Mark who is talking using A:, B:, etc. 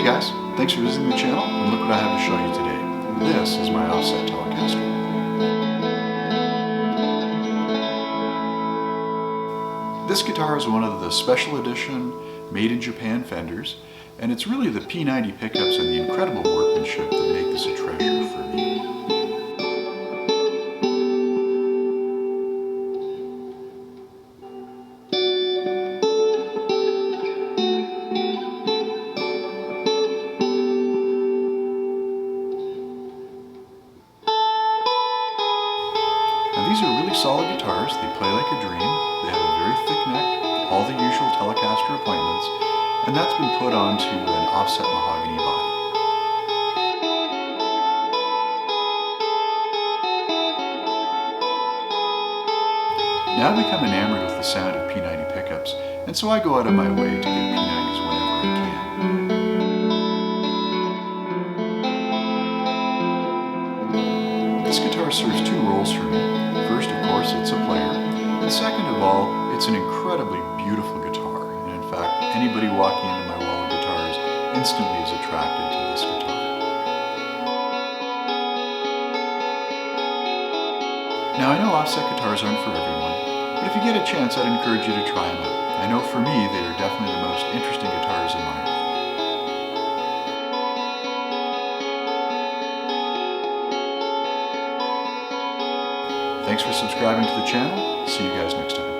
A: Hey guys, thanks for visiting the channel, and look what I have to show you today. This is my offset telecaster. This guitar is one of the special edition made in Japan Fenders, and it's really the P90 pickups and the incredible workmanship that make this a treasure for me. Now these are really solid guitars. They play like a dream. They have a very thick neck, all the usual telecaster appointments, and that's been put onto an offset mahogany body. Now I've become enamored with the sound of P90 pickups, and so I go out of my way to get P90s whenever I can. This guitar serves two roles for me. First, of course, it's a player, and second of all, it's an incredibly beautiful guitar, and in fact, anybody walking into my wall of guitars instantly is attracted to this guitar. Now I know offset guitars aren't for everyone, but if you get a chance, I'd encourage you to try them out. I know for me, they are definitely the most interesting guitars in my world. Thanks for subscribing to the channel. See you guys next time.